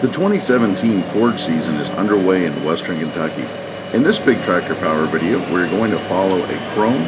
The 2017 Forage season is underway in western Kentucky. In this Big Tractor Power video, we're going to follow a Krone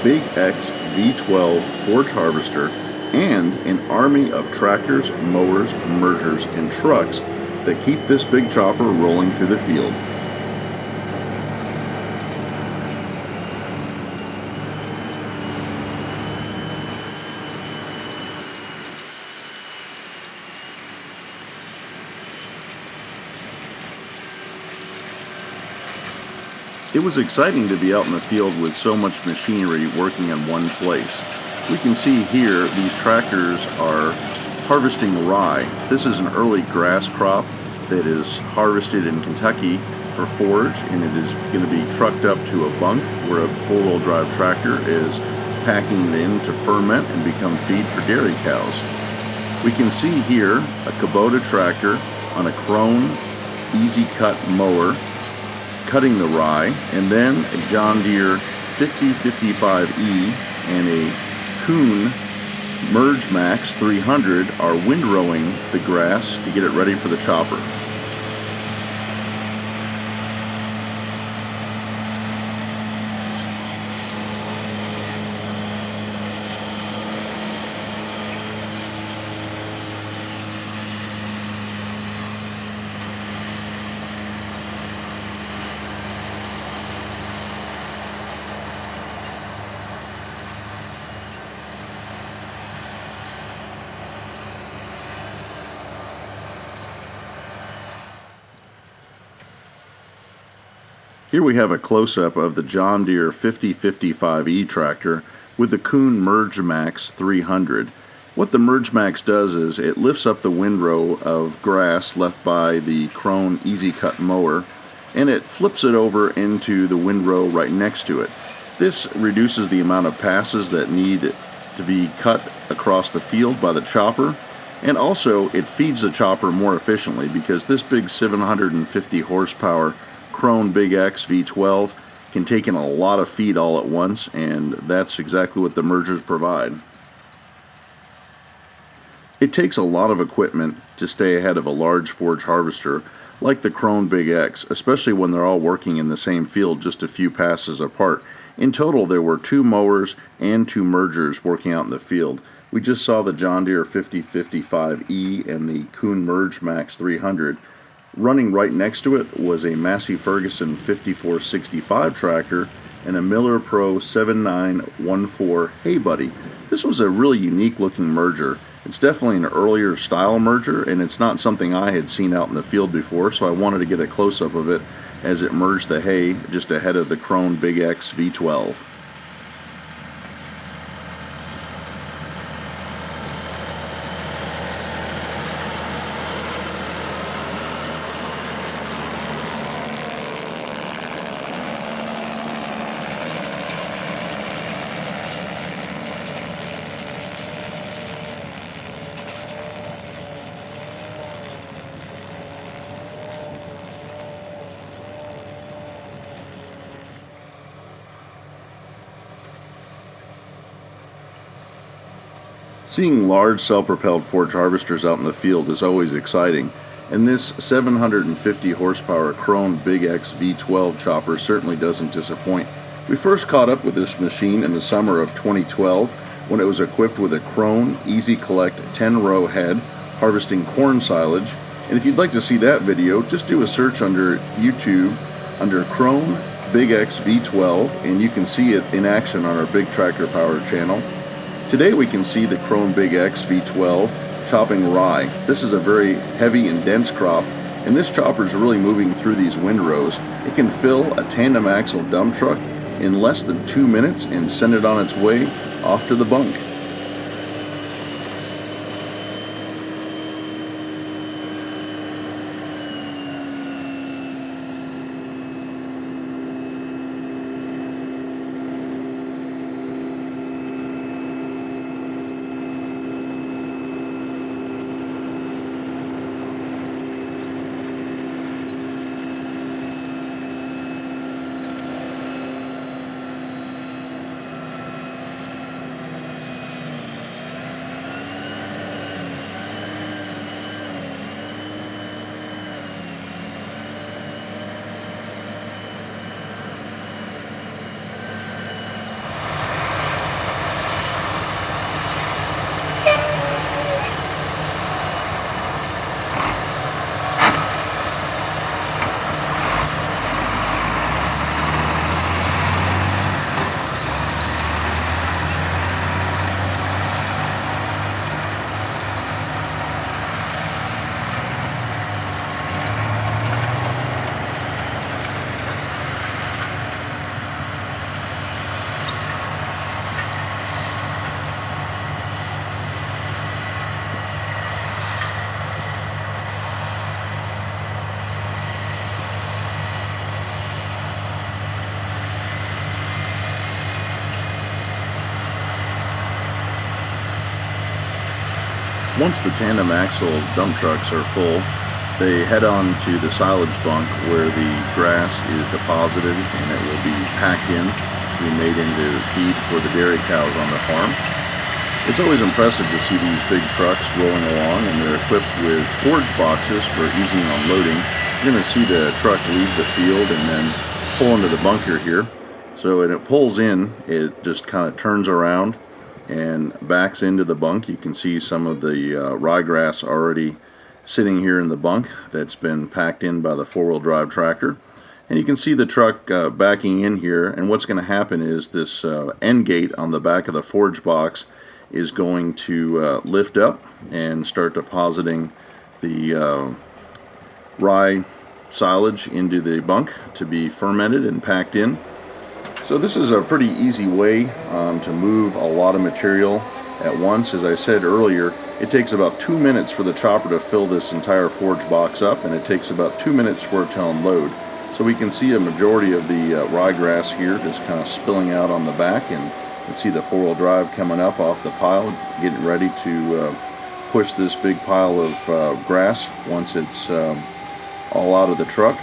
Big X V12 forage harvester and an army of tractors, mowers, mergers, and trucks that keep this big chopper rolling through the field. It was exciting to be out in the field with so much machinery working in one place. We can see here these tractors are harvesting rye. This is an early grass crop that is harvested in Kentucky for forage, and it is going to be trucked up to a bunk where a four-wheel drive tractor is packing it in to ferment and become feed for dairy cows. We can see here a Kubota tractor on a Krone Easy Cut mower cutting the rye, and then a John Deere 5055E and a Krone Merge Max 300 are windrowing the grass to get it ready for the chopper. Here we have a close-up of the John Deere 5055E tractor with the Krone Merge Max 300. What the Merge Max does is it lifts up the windrow of grass left by the Krone Easy Cut mower, and it flips it over into the windrow right next to it. This reduces the amount of passes that need to be cut across the field by the chopper, and also it feeds the chopper more efficiently because this big 750 horsepower Krone Big X V12 can take in a lot of feed all at once, and that's exactly what the mergers provide. It takes a lot of equipment to stay ahead of a large forage harvester like the Krone Big X, especially when they're all working in the same field just a few passes apart. In total, there were 2 mowers and 2 mergers working out in the field. We just saw the John Deere 5055E and the Krone Merge Max 300. Running right next to it was a Massey Ferguson 5465 tractor and a Miller Pro 7914 Hey Buddy. This was a really unique looking merger. It's definitely an earlier style merger, and it's not something I had seen out in the field before, so I wanted to get a close-up of it as it merged the hay just ahead of the Krone Big X V12. Seeing large self-propelled forage harvesters out in the field is always exciting, and this 750 horsepower Krone Big X V12 chopper certainly doesn't disappoint. We first caught up with this machine in the summer of 2012 when it was equipped with a Krone Easy Collect 10-row head harvesting corn silage, and if you'd like to see that video, just do a search under YouTube under Krone Big X V12 and you can see it in action on our Big Tractor Power channel. Today we can see the Krone Big X V12 chopping rye. This is a very heavy and dense crop, and this chopper is really moving through these windrows. It can fill a tandem axle dump truck in less than 2 minutes and send it on its way off to the bunk. Once the tandem axle dump trucks are full, they head on to the silage bunk where the grass is deposited and it will be packed in to be made into feed for the dairy cows on the farm. It's always impressive to see these big trucks rolling along, and they're equipped with forage boxes for easy unloading. You're going to see the truck leave the field and then pull into the bunker here. So when it pulls in, it just kind of turns around and backs into the bunk. You can see some of the ryegrass already sitting here in the bunk that's been packed in by the four-wheel drive tractor. And you can see the truck backing in here, and what's going to happen is this end gate on the back of the forage box is going to lift up and start depositing the rye silage into the bunk to be fermented and packed in. So this is a pretty easy way to move a lot of material at once. As I said earlier, it takes about 2 minutes for the chopper to fill this entire forage box up, and it takes about 2 minutes for it to unload. So we can see a majority of the ryegrass here just kind of spilling out on the back, and you can see the four-wheel drive coming up off the pile, getting ready to push this big pile of grass once it's all out of the truck.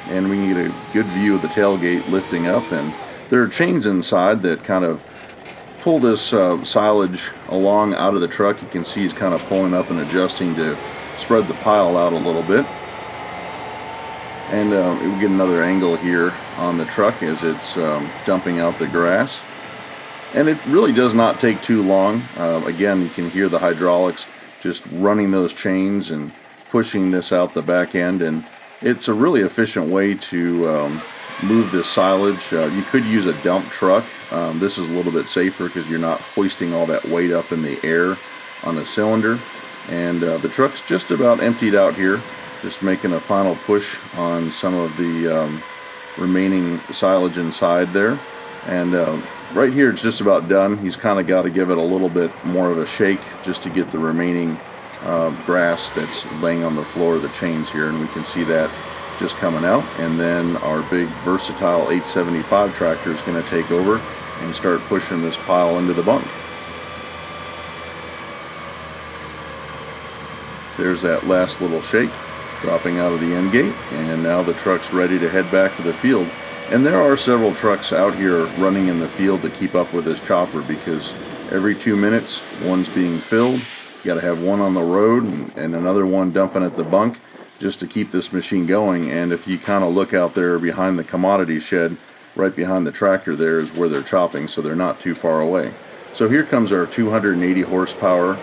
And we can get a good view of the tailgate lifting up, and there are chains inside that kind of pull this silage along out of the truck. You can see he's kind of pulling up and adjusting to spread the pile out a little bit. And we get another angle here on the truck as it's dumping out the grass. And it really does not take too long. Again, you can hear the hydraulics just running those chains and pushing this out the back end. And it's a really efficient way to move this silage. You could use a dump truck. This is a little bit safer because you're not hoisting all that weight up in the air on the cylinder. And the truck's just about emptied out here, just making a final push on some of the remaining silage inside there. And right here it's just about done. He's kind of got to give it a little bit more of a shake just to get the remaining grass that's laying on the floor of the chains here, and we can see that just coming out. And then our big versatile 875 tractor is going to take over and start pushing this pile into the bunk. There's that last little shake dropping out of the end gate, and now the truck's ready to head back to the field. And there are several trucks out here running in the field to keep up with this chopper, because every 2 minutes one's being filled. You got to have one on the road and another one dumping at the bunk just to keep this machine going. And if you kind of look out there behind the commodity shed, right behind the tractor there is where they're chopping, so they're not too far away. So here comes our 280 horsepower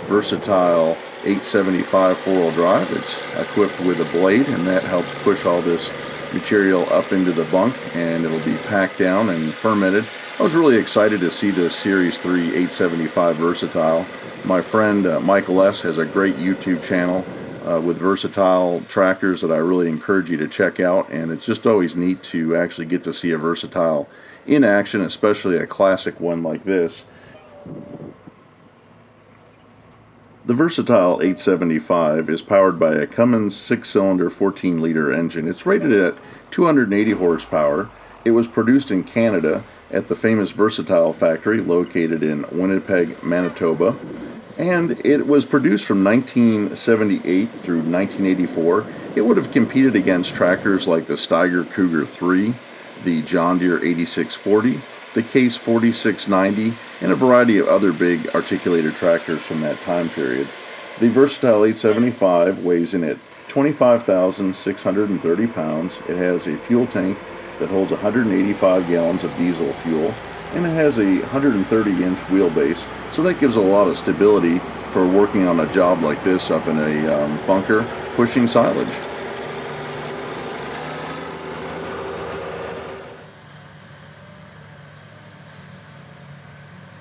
versatile 875 four-wheel drive. It's equipped with a blade, and that helps push all this material up into the bunk, and it'll be packed down and fermented. I was really excited to see this Series 3 875 versatile. My friend Michael S. has a great YouTube channel with versatile tractors that I really encourage you to check out, and it's just always neat to actually get to see a versatile in action, especially a classic one like this. The Versatile 875 is powered by a Cummins 6-cylinder 14-liter engine. It's rated at 280 horsepower. It was produced in Canada at the famous Versatile factory located in Winnipeg, Manitoba. And it was produced from 1978 through 1984. It would have competed against tractors like the Steiger Cougar 3, the John Deere 8640, the Case 4690, and a variety of other big articulated tractors from that time period. The Versatile 875 weighs in at 25,630 pounds. It has a fuel tank that holds 185 gallons of diesel fuel, and it has a 130-inch wheelbase, so that gives a lot of stability for working on a job like this up in a bunker, pushing silage.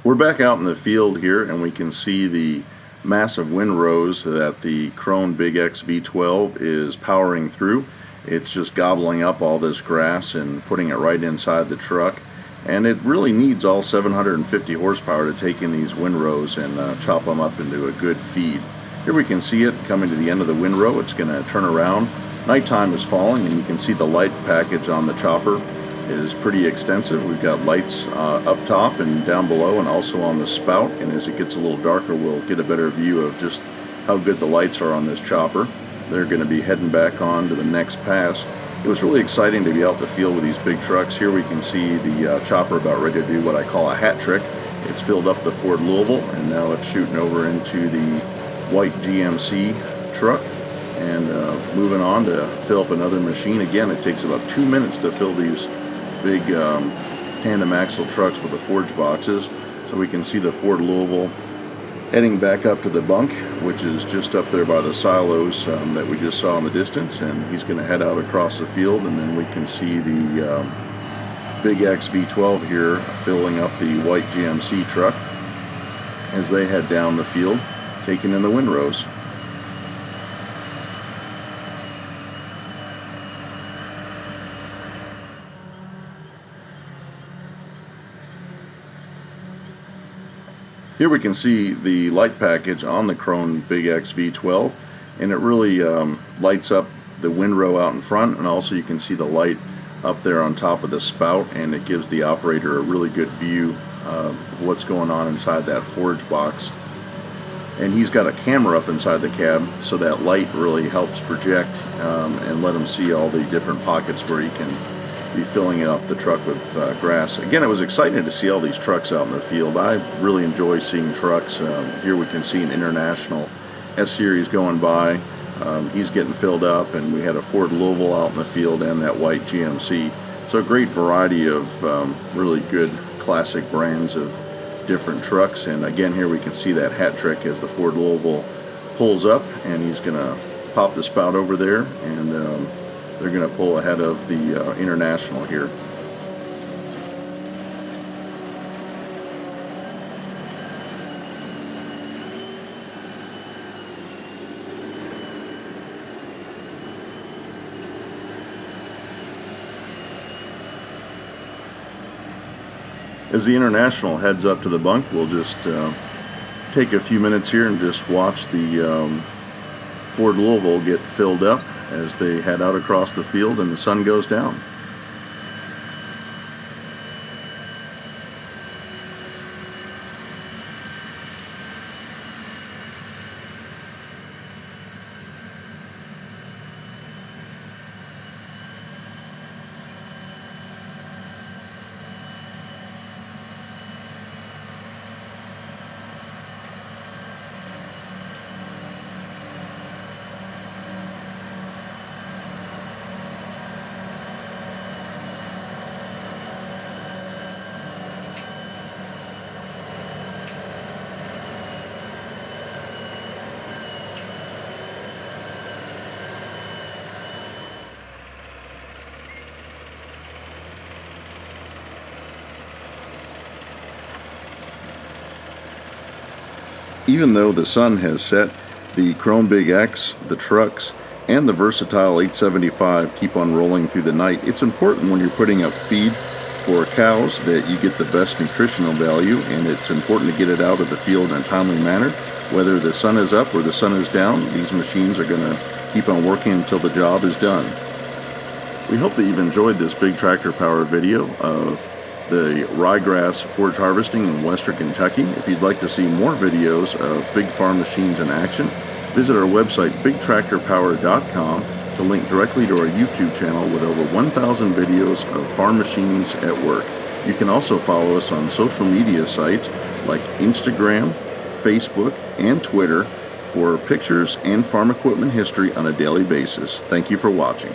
We're back out in the field here, and we can see the massive windrows that the Krone Big X V12 is powering through. It's just gobbling up all this grass and putting it right inside the truck. And it really needs all 750 horsepower to take in these windrows and chop them up into a good feed. Here we can see it coming to the end of the windrow. It's going to turn around. Nighttime is falling, and you can see the light package on the chopper is pretty extensive. We've got lights up top and down below and also on the spout, and as it gets a little darker we'll get a better view of just how good the lights are on this chopper. They're going to be heading back on to the next pass. It was really exciting to be out in the field with these big trucks. Here we can see the chopper about ready to do what I call a hat trick. It's filled up the Ford Louisville and now it's shooting over into the white GMC truck and moving on to fill up another machine. Again, it takes about 2 minutes to fill these big tandem axle trucks with the Forage boxes. So we can see the Ford Louisville heading back up to the bunk, which is just up there by the silos that we just saw in the distance, and he's going to head out across the field, and then we can see the Big X V12 here filling up the white GMC truck as they head down the field, taking in the windrows. Here we can see the light package on the Krone Big X V12, and it really lights up the windrow out in front, and also you can see the light up there on top of the spout, and it gives the operator a really good view of what's going on inside that Forage box. And he's got a camera up inside the cab, so that light really helps project and let him see all the different pockets where he can be filling up the truck with grass. Again, it was exciting to see all these trucks out in the field. I really enjoy seeing trucks. Here we can see an International S-Series going by. He's getting filled up, and we had a Ford Louisville out in the field and that white GMC. So a great variety of really good classic brands of different trucks. And again, here we can see that hat trick as the Ford Louisville pulls up, and he's going to pop the spout over there, and they're going to pull ahead of the International here. As the International heads up to the bunk, we'll just take a few minutes here and just watch the Ford Louisville get filled up as they head out across the field and the sun goes down. Even though the sun has set, the Krone Big X, the trucks, and the versatile 875 keep on rolling through the night. It's important when you're putting up feed for cows that you get the best nutritional value, and it's important to get it out of the field in a timely manner. Whether the sun is up or the sun is down, these machines are going to keep on working until the job is done. We hope that you've enjoyed this Big Tractor Power video of the ryegrass forage harvesting in western Kentucky. If you'd like to see more videos of big farm machines in action, visit our website bigtractorpower.com to link directly to our YouTube channel with over 1,000 videos of farm machines at work. You can also follow us on social media sites like Instagram, Facebook, and Twitter for pictures and farm equipment history on a daily basis. Thank you for watching.